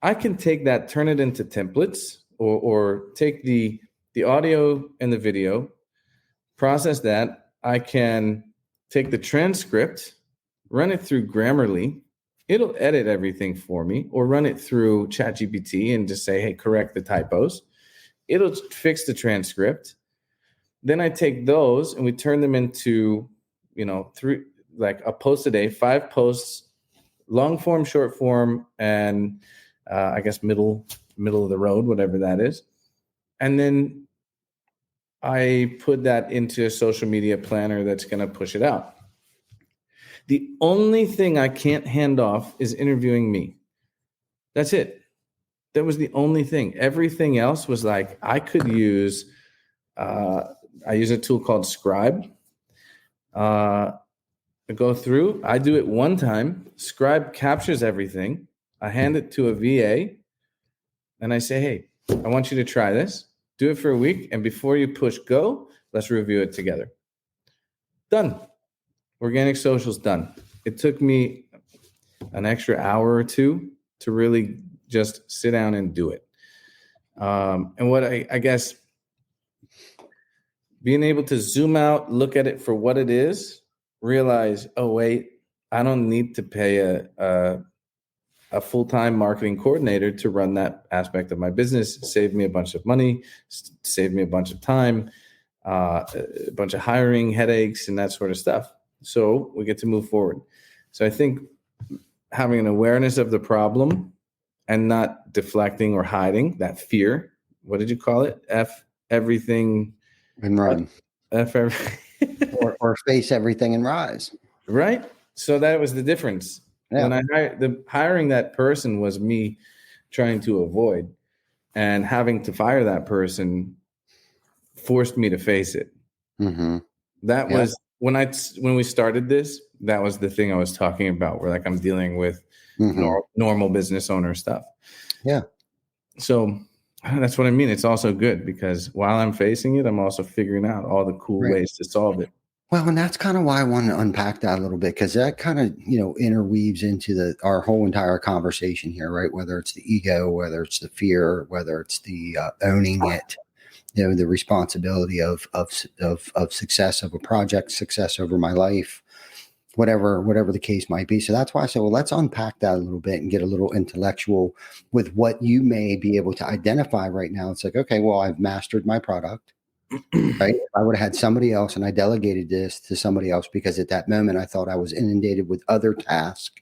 I can take that, turn it into templates, or take the audio and the video, process that. I can take the transcript, run it through Grammarly. It'll edit everything for me, or run it through ChatGPT and just say, hey, correct the typos. It'll fix the transcript. Then I take those and we turn them into, like a post a day, 5 posts, long form, short form, and I guess middle of the road, whatever that is. And then I put that into a social media planner that's going to push it out. The only thing I can't hand off is interviewing me. That's it. That was the only thing. Everything else was like, I could use, I use a tool called Scribe. I go through, I do it one time. Scribe captures everything. I hand it to a VA and I say, hey, I want you to try this. Do it for a week. And before you push go, let's review it together. Done. Organic social's done. It took me an extra hour or two to really just sit down and do it. And what I guess being able to zoom out, look at it for what it is, realize, oh, wait, I don't need to pay a full-time marketing coordinator to run that aspect of my business. Save me a bunch of money, save me a bunch of time, a bunch of hiring headaches and that sort of stuff. So we get to move forward. So I think having an awareness of the problem and not deflecting or hiding that fear. What did you call it? F everything and run. F everything. or face everything and rise. Right. So that was the difference. Yeah. When hiring that person was me trying to avoid, and having to fire that person forced me to face it. Mm-hmm. That was when we started this, that was the thing I was talking about, where like I'm dealing with normal business owner stuff. Yeah. So that's what I mean. It's also good because while I'm facing it, I'm also figuring out all the cool ways to solve it. Well, and that's kind of why I want to unpack that a little bit, because that kind of, interweaves into our whole entire conversation here, right? Whether it's the ego, whether it's the fear, whether it's the owning it, the responsibility of success of a project, success over my life, whatever the case might be. So that's why I said, well, let's unpack that a little bit and get a little intellectual with what you may be able to identify right now. It's like, okay, well, I've mastered my product. Right? If I would have had somebody else and I delegated this to somebody else because at that moment I thought I was inundated with other tasks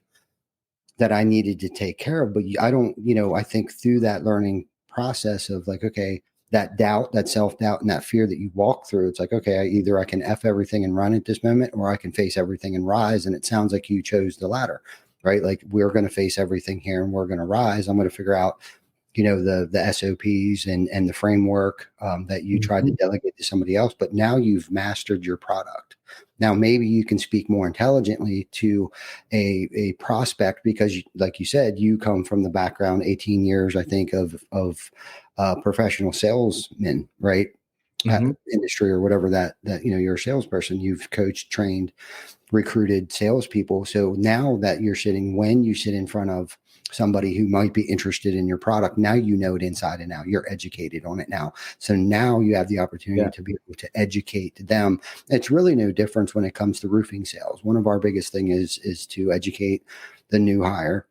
that I needed to take care of. But I don't, I think through that learning process of like, okay, that doubt, that self-doubt and that fear that you walk through, it's like, okay, either I can F everything and run at this moment, or I can face everything and rise. And it sounds like you chose the latter, right? Like we're going to face everything here and we're going to rise. I'm going to figure out the SOPs and the framework that you tried to delegate to somebody else, but now you've mastered your product. Now, maybe you can speak more intelligently to a prospect because, like you said, you come from the background, 18 years, I think, of professional salesmen, right? Industry or whatever that you're a salesperson. You've coached, trained, recruited salespeople. So now that when you sit in front of somebody who might be interested in your product, now you know it inside and out. You're educated on it now. So now you have the opportunity to be able to educate them. It's really no difference when it comes to roofing sales. One of our biggest thing is to educate the new hire,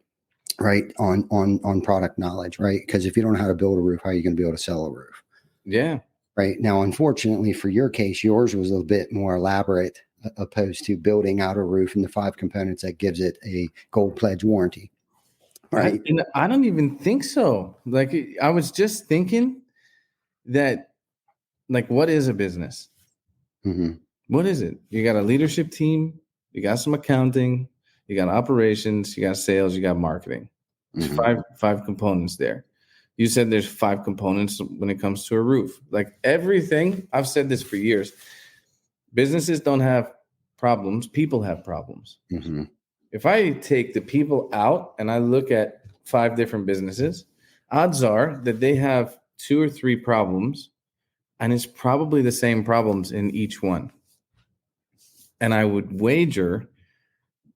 right, on product knowledge, right? Because if you don't know how to build a roof, how are you going to be able to sell a roof? Yeah. Right. Now, unfortunately for your case, yours was a little bit more elaborate opposed to building out a roof and the 5 components that gives it a gold pledge warranty. Right. I don't even think so. Like I was just thinking that, like, what is a business? What is it? You got a leadership team, you got some accounting, you got operations, you got sales, you got marketing. There's five components there. You said there's 5 components when it comes to a roof. Like everything, I've said this for years. Businesses don't have problems. People have problems. If I take the people out and I look at 5 different businesses, odds are that they have 2 or 3 problems, and it's probably the same problems in each one. And I would wager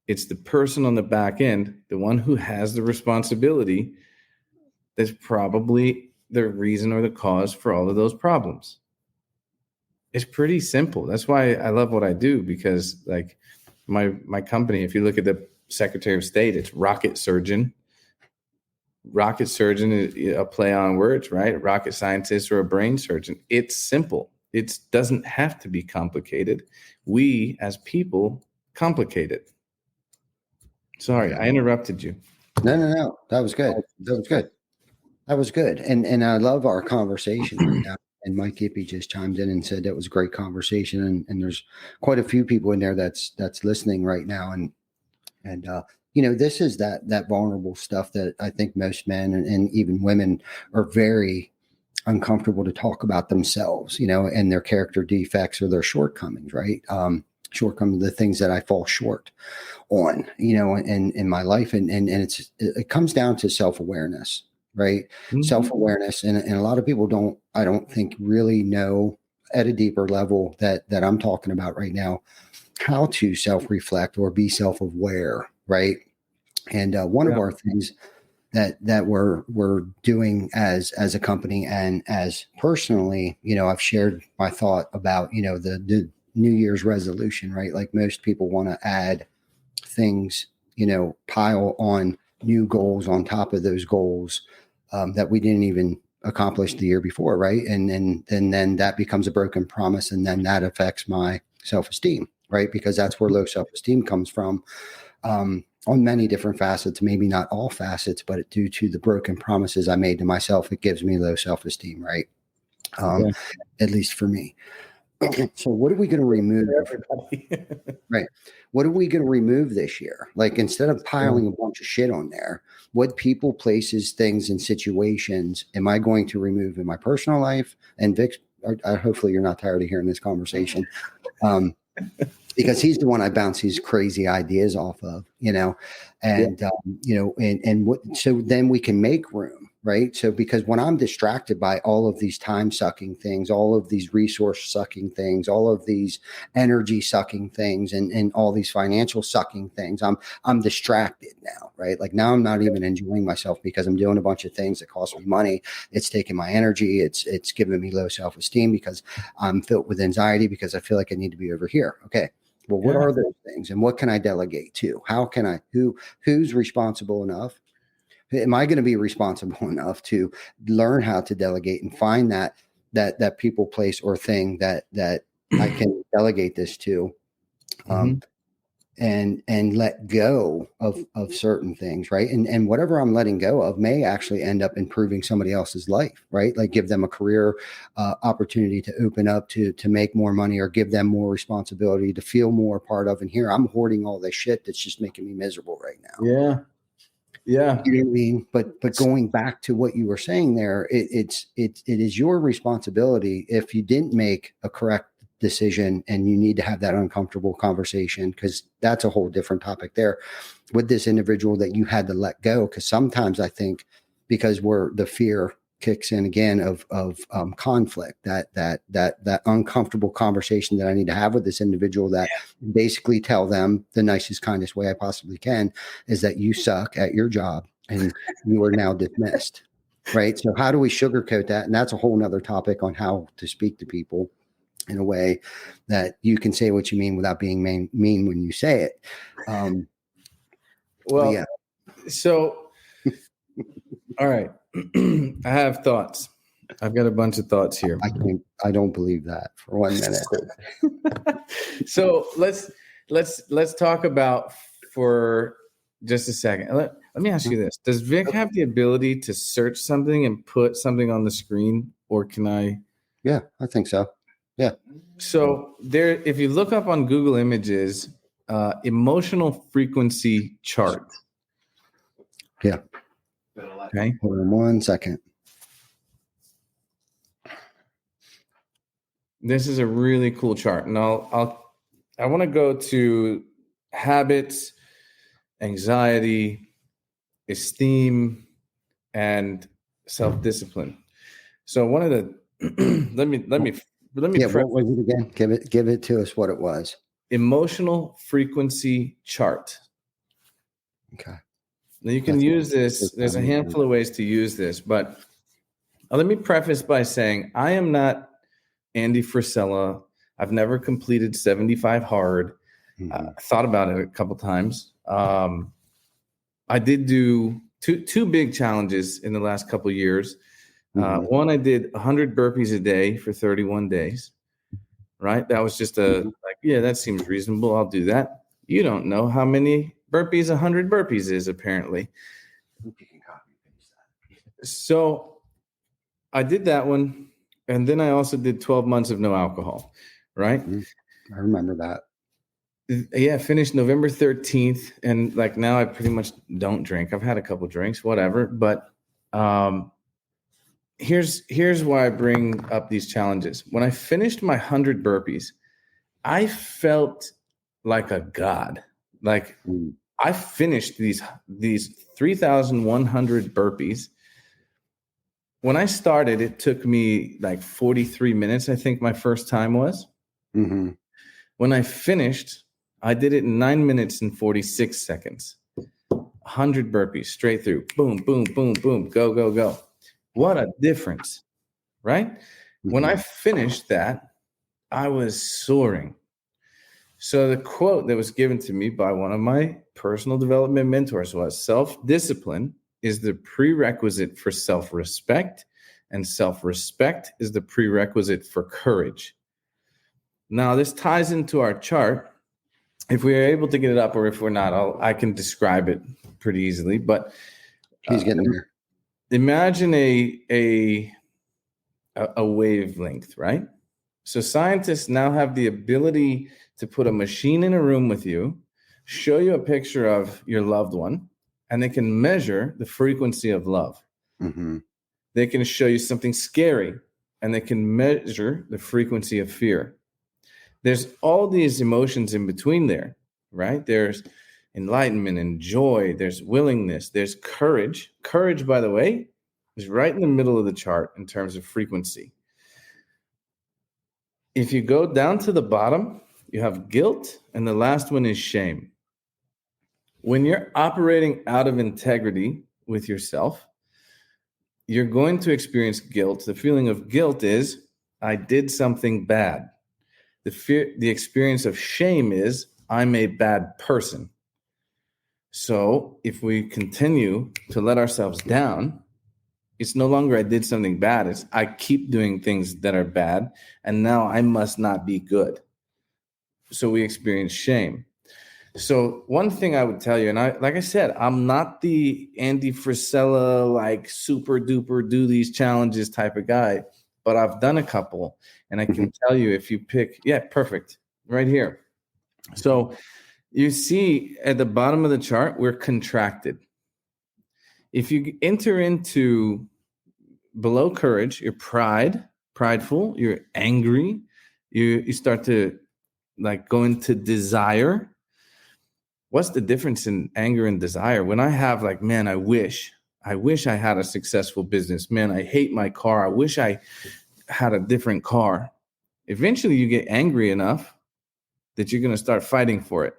it's the person on the back end, the one who has the responsibility, that's probably the reason or the cause for all of those problems. It's pretty simple. That's why I love what I do, because like my company, if you look at the Secretary of State, it's rocket surgeon. Rocket surgeon is a play on words, right? Rocket scientist or a brain surgeon. It's simple. It doesn't have to be complicated. We as people complicate it. Sorry, I interrupted you. No. That was good. That was good. And I love our conversation right now. And Mike Gippy just chimed in and said that was a great conversation. And there's quite a few people in there that's listening right now. And this is that vulnerable stuff that I think most men and even women are very uncomfortable to talk about themselves, and their character defects or their shortcomings, right? Shortcomings, the things that I fall short on, in my life. And it comes down to self-awareness, right? Self-awareness. And a lot of people I don't think really know at a deeper level that I'm talking about right now, how to self-reflect or be self-aware, right? And one of our things that we're doing as a company and as personally. I've shared my thought about the New Year's resolution, right? Like most people want to add things, pile on new goals on top of those goals that we didn't even accomplish the year before, right? And then that becomes a broken promise, and then that affects my self-esteem, right? Because that's where low self-esteem comes from, on many different facets, maybe not all facets, but due to the broken promises I made to myself, it gives me low self-esteem, right? At least for me. So what are we going to remove? Right. What are we going to remove this year? Like, instead of piling a bunch of shit on there, what people, places, things, and situations am I going to remove in my personal life? And Vic, hopefully you're not tired of hearing this conversation, because he's the one I bounce these crazy ideas off of, and so then we can make room. Right. So, because when I'm distracted by all of these time sucking things, all of these resource sucking things, all of these energy sucking things, and all these financial sucking things, I'm distracted now. Right. Like, now I'm not even enjoying myself because I'm doing a bunch of things that cost me money. It's taking my energy. It's giving me low self-esteem because I'm filled with anxiety because I feel like I need to be over here. Okay. Well, what are those things, and what can I delegate to? How can I, who's responsible enough? Am I going to be responsible enough to learn how to delegate and find that people, place, or thing that I can delegate this to, and let go of certain things, right? And whatever I'm letting go of may actually end up improving somebody else's life, right? Like, give them a career opportunity to open up to make more money, or give them more responsibility to feel more part of. And here I'm hoarding all this shit that's just making me miserable right now. Yeah. You know what I mean? But going back to what you were saying there, it is your responsibility if you didn't make a correct decision, and you need to have that uncomfortable conversation, because that's a whole different topic there with this individual that you had to let go. Because sometimes I think, because the fear kicks in again of conflict, that uncomfortable conversation that I need to have with this individual, that basically tell them the nicest, kindest way I possibly can is that you suck at your job and you are now dismissed. Right. So how do we sugarcoat that? And that's a whole nother topic on how to speak to people in a way that you can say what you mean without being mean when you say it. So, all right. I have thoughts. I've got a bunch of thoughts here. I don't believe that for 1 minute. So let's talk about for just a second. Let me ask you this. Does Vic have the ability to search something and put something on the screen, or can I? Yeah, I think so. Yeah. So if you look up on Google Images, emotional frequency chart. Yeah. Okay. Hold on 1 second. This is a really cool chart, and I want to go to habits, anxiety, esteem, and self-discipline. So one of the let me. Yeah, what was it again? Give it to us what it was. Emotional frequency chart. Okay. Now you can use this. There's a handful of ways to use this, but let me preface by saying I am not Andy Frisella. I've never completed 75 hard. I thought about it a couple times. I did do two big challenges in the last couple of years. One, I did 100 burpees a day for 31 days. Right? That was just that seems reasonable. I'll do that. You don't know how many burpees 100 burpees is, apparently. So I did that one. And then I also did 12 months of no alcohol. Right? I remember that. Yeah, finished November 13th. And like now I pretty much don't drink. I've had a couple drinks, whatever. But here's why I bring up these challenges. When I finished my 100 burpees, I felt like a god. Like I finished these 3,100 burpees. When I started, it took me like 43 minutes, I think my first time was. When I finished, I did it in 9 minutes and 46 seconds. 100 burpees straight through. Boom, boom, boom, boom. Go, go, go. What a difference, right? When I finished that, I was soaring. So the quote that was given to me by one of my personal development mentors was, self-discipline is the prerequisite for self-respect, and self-respect is the prerequisite for courage. Now, this ties into our chart. If we are able to get it up, or if we're not, I can describe it pretty easily. But He's getting there. Imagine a wavelength, right? So scientists now have the ability to put a machine in a room with you, show you a picture of your loved one, and they can measure the frequency of love. Mm-hmm. They can show you something scary, and they can measure the frequency of fear. There's all these emotions in between there, right? There's enlightenment and joy. There's willingness. There's courage. Courage, by the way, is right in the middle of the chart in terms of frequency. If you go down to the bottom, you have guilt, and the last one is shame. When you're operating out of integrity with yourself, you're going to experience guilt. The feeling of guilt is, I did something bad. The experience of shame is, I'm a bad person. So if we continue to let ourselves down, it's no longer I did something bad. It's I keep doing things that are bad, and now I must not be good. So we experience shame. So one thing I would tell you, and like I said, I'm not the Andy Frisella, like super duper do these challenges type of guy, but I've done a couple, and I can tell you if you pick, perfect, right here. So you see at the bottom of the chart, we're contracted. If you enter into below courage, you're prideful, you're angry, you start to like go into desire. What's the difference in anger and desire? When I have like, man, I wish I had a successful business. Man, I hate my car. I wish I had a different car. Eventually you get angry enough that you're going to start fighting for it.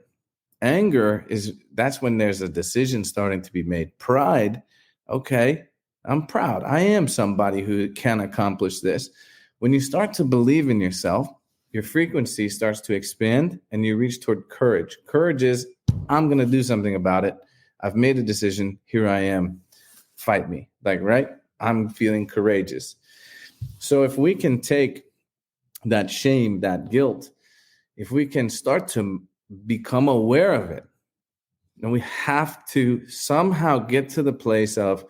Anger that's when there's a decision starting to be made. Pride, okay, I'm proud. I am somebody who can accomplish this. When you start to believe in yourself, your frequency starts to expand and you reach toward courage. Courage is, I'm going to do something about it. I've made a decision. Here I am. Fight me. Like, right? I'm feeling courageous. So if we can take that shame, that guilt, if we can start to become aware of it, then we have to somehow get to the place of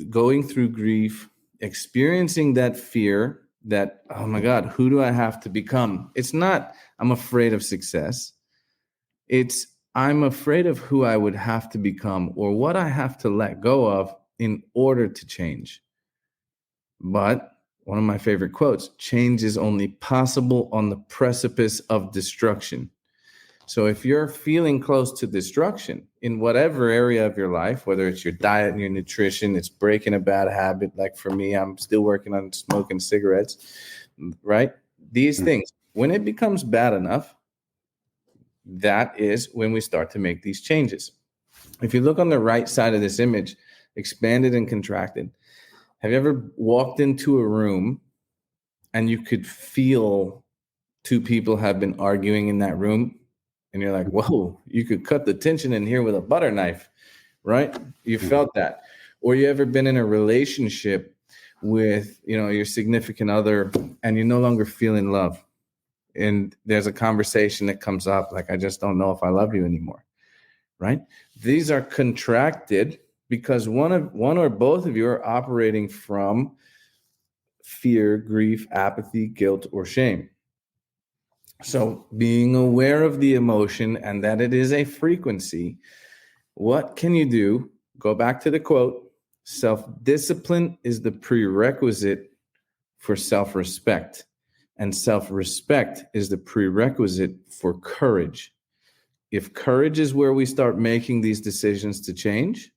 going through grief, experiencing that fear that, oh my God, who do I have to become? It's not, I'm afraid of success. It's, I'm afraid of who I would have to become or what I have to let go of in order to change. But one of my favorite quotes, change is only possible on the precipice of destruction. So if you're feeling close to destruction in whatever area of your life, whether it's your diet and your nutrition, it's breaking a bad habit. Like for me, I'm still working on smoking cigarettes, right? These things, when it becomes bad enough, that is when we start to make these changes. If you look on the right side of this image, expanded and contracted, have you ever walked into a room and you could feel two people have been arguing in that room? And you're like, whoa, you could cut the tension in here with a butter knife, right? You felt that. Or you ever been in a relationship with, your significant other and you no longer feel in love. And there's a conversation that comes up like, I just don't know if I love you anymore, right? These are contracted because one or both of you are operating from fear, grief, apathy, guilt, or shame. So being aware of the emotion and that it is a frequency, what can you do? Go back to the quote, self-discipline is the prerequisite for self-respect, and self-respect is the prerequisite for courage. If courage is where we start making these decisions to change,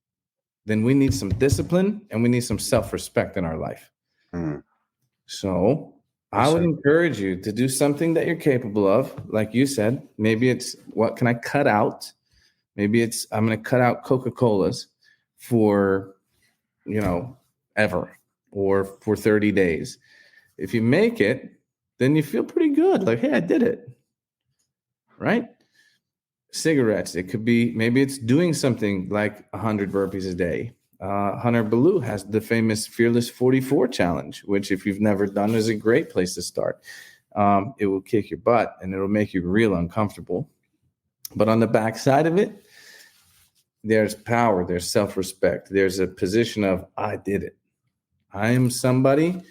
then we need some discipline and we need some self-respect in our life. So I would encourage you to do something that you're capable of. Like you said, maybe it's what can I cut out? Maybe it's I'm going to cut out Coca-Colas for, ever, or for 30 days. If you make it, then you feel pretty good. Like, hey, I did it. Right? Cigarettes. It could be, maybe it's doing something like 100 burpees a day. Hunter Ballou has the famous Fearless 44 challenge, which if you've never done is a great place to start. It will kick your butt and it'll make you real uncomfortable. But on the backside of it, there's power, there's self-respect, there's a position of, I did it. I am somebody.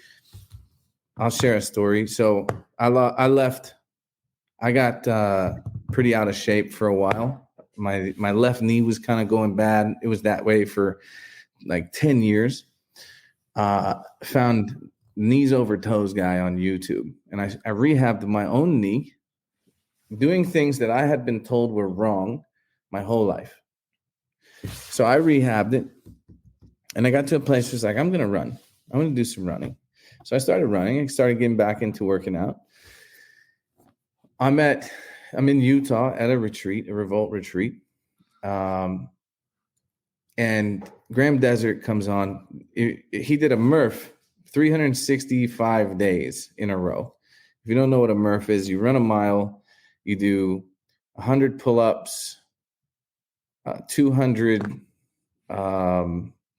I'll share a story. So I left. I got pretty out of shape for a while. My left knee was kind of going bad. It was that way for like 10 years. Found knees over toes guy on YouTube. And I rehabbed my own knee, doing things that I had been told were wrong my whole life. So I rehabbed it. And I got to a place where it's like, I'm going to run. I'm going to do some running. So I started running. I started getting back into working out. I'm in Utah at a retreat, a revolt retreat. And Graham Desert comes on. He did a Murph 365 days in a row. If you don't know what a Murph is, you run a mile, you do 100 pull-ups, 200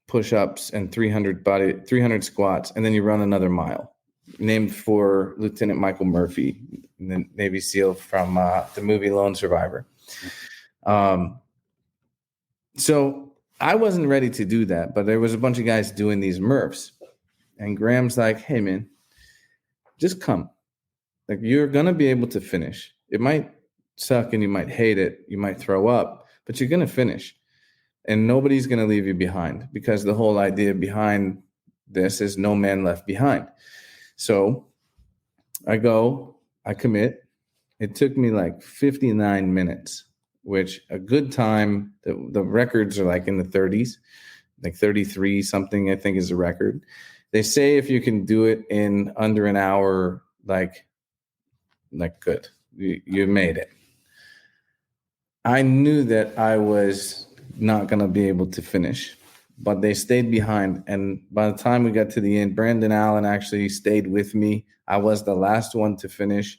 push-ups, and 300 squats, and then you run another mile. Named for Lieutenant Michael Murphy, the Navy SEAL from the movie Lone Survivor. So I wasn't ready to do that, but there was a bunch of guys doing these Murphs. And Graham's like, hey, man, just come. Like, you're going to be able to finish. It might suck and you might hate it. You might throw up, but you're going to finish. And nobody's going to leave you behind, because the whole idea behind this is no man left behind. So I go, I commit. It took me like 59 minutes, which a good time, the records are like in the 30s, like 33 something, I think is the record. They say if you can do it in under an hour, like good, you made it. I knew that I was not going to be able to finish, but they stayed behind. And by the time we got to the end, Brandon Allen actually stayed with me. I was the last one to finish.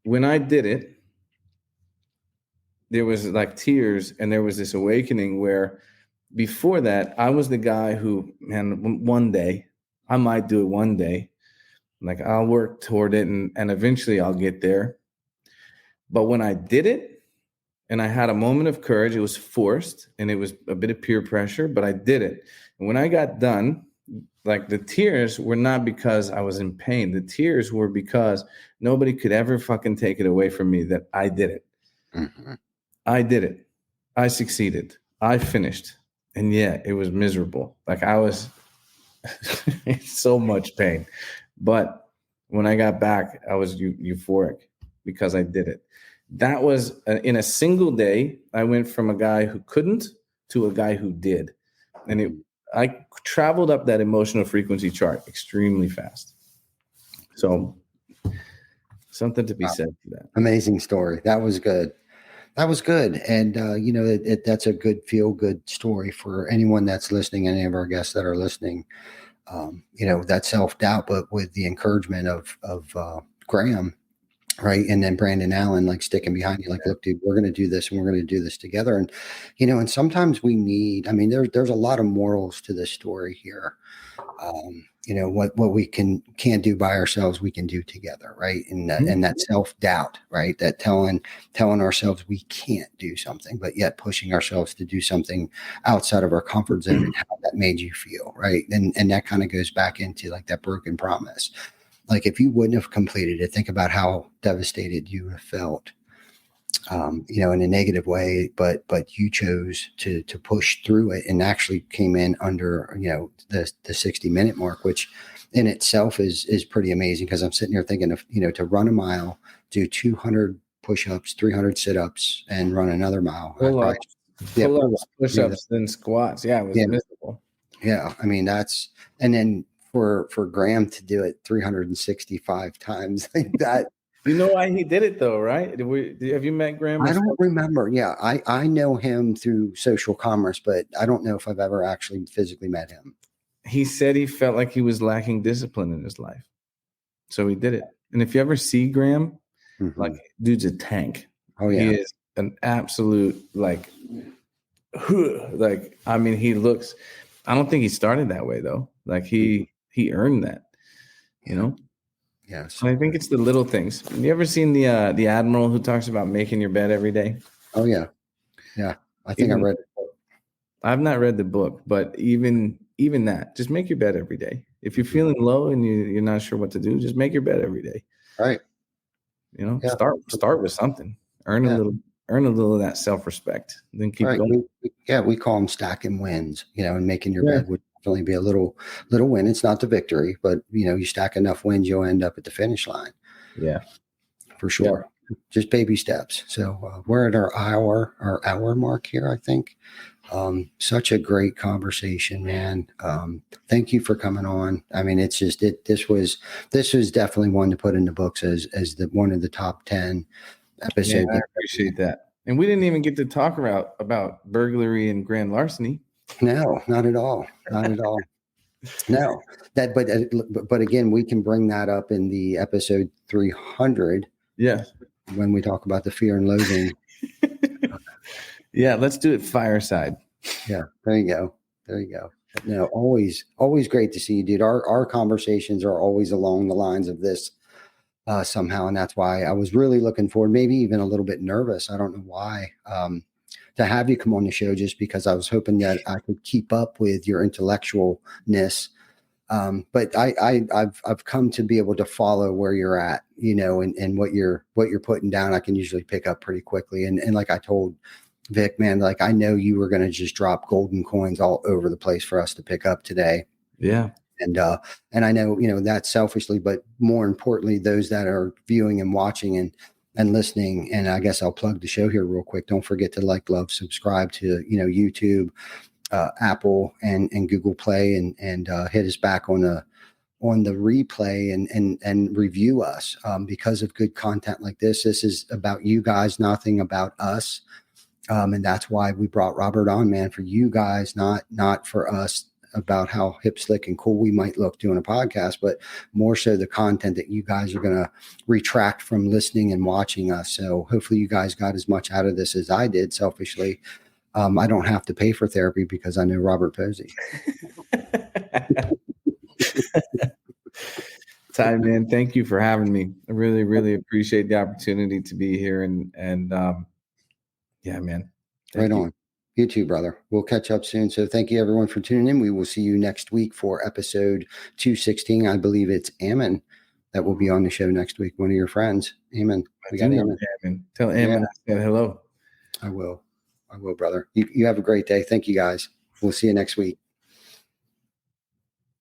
When I did it, there was like tears, and there was this awakening where before that, I was the guy who, man, one day, I might do it one day. Like, I'll work toward it and eventually I'll get there. But when I did it, and I had a moment of courage, it was forced and it was a bit of peer pressure, but I did it. And when I got done, like, the tears were not because I was in pain. The tears were because nobody could ever fucking take it away from me that I did it. Mm-hmm. I did it. I succeeded. I finished. And yeah, it was miserable. Like, I was in so much pain. But when I got back, I was euphoric because I did it. That was in a single day. I went from a guy who couldn't to a guy who did. And I traveled up that emotional frequency chart extremely fast. So something to be said for that. Amazing story. That was good. And, that's a good feel-good story for anyone that's listening, any of our guests that are listening. That self-doubt, but with the encouragement of Graham, right? And then Brandon Allen, like, sticking behind you, like, look, dude, we're going to do this and we're going to do this together. And, and sometimes we need, there's a lot of morals to this story here. What we can't do by ourselves, we can do together. Right. And that self-doubt, right. That telling ourselves we can't do something, but yet pushing ourselves to do something outside of our comfort zone, and how that made you feel. Right. And that kind of goes back into like that broken promise. Like, if you wouldn't have completed it, think about how devastated you would have felt, in a negative way, but you chose to push through it and actually came in under, the 60-minute mark, which in itself is pretty amazing. Cause I'm sitting here thinking of, to run a mile, do 200 push-ups, 300 sit-ups, and run another mile. Pull-ups, push-ups, then squats. Yeah. It was miserable. Yeah. And then for Graham to do it 365 times, like that, You know why he did it though, right? Have you met Graham? I don't remember. Yeah, I know him through social commerce, but I don't know if I've ever actually physically met him. He said he felt like he was lacking discipline in his life, so he did it. And if you ever see Graham, like dude's a tank. Oh yeah, he is an absolute like I mean, he looks. I don't think he started that way though. Like he earned that, you know. Yeah. So I think it's the little things. You ever seen the Admiral who talks about making your bed every day? Oh yeah, yeah. I think I read it. I've not read the book, but even that, just make your bed every day. If you're feeling low and you're not sure what to do, just make your bed every day. Right. You know, start with something. Earn a little of that self-respect. Then keep going. We call them stacking wins. You know, and making your bed would definitely be a little win. It's not the victory, but you know, you stack enough wins, you'll end up at the finish line. Yeah, for sure. Yeah. Just baby steps. So we're at our hour mark here, I think. Such a great conversation, man. Thank you for coming on. I mean, it's just this was definitely one to put in the books as one of the top 10 episodes. Yeah, I appreciate that. And we didn't even get to talk about burglary and grand larceny. No, not at all. Not at all. No, but again, we can bring that up in the episode 300. Yes, when we talk about the fear and loathing. Yeah, let's do it fireside. Yeah, there you go. No, always great to see you, dude. Our conversations are always along the lines of this somehow, and that's why I was really looking forward, maybe even a little bit nervous. I don't know why, to have you come on the show, just because I was hoping that I could keep up with your intellectualness. But I've come to be able to follow where you're at, you know, and what you're putting down. I can usually pick up pretty quickly. And like I told Vic, man, like I know you were going to just drop golden coins all over the place for us to pick up today. Yeah. And I know, you know, that selfishly, but more importantly, those that are viewing and watching and listening. And I guess I'll plug the show here real quick. Don't forget to like, love, subscribe to, you know, YouTube, Apple and Google Play, and hit us back on the replay and review us, because of good content like this. This is about you guys, nothing about us. And that's why we brought Robert on, man, for you guys, not for us, about how hip, slick, and cool we might look doing a podcast, but more so the content that you guys are going to retract from listening and watching us. So hopefully you guys got as much out of this as I did selfishly. I don't have to pay for therapy because I know Robert Posey. Ty, man, thank you for having me. I really, really appreciate the opportunity to be here. And yeah, man. Right on. You too, brother. We'll catch up soon. So thank you everyone for tuning in. We will see you next week for episode 216. I believe it's Ammon that will be on the show next week. One of your friends, Ammon. We got Ammon. Tell Ammon I said hello. I will, brother. You have a great day. Thank you guys. We'll see you next week.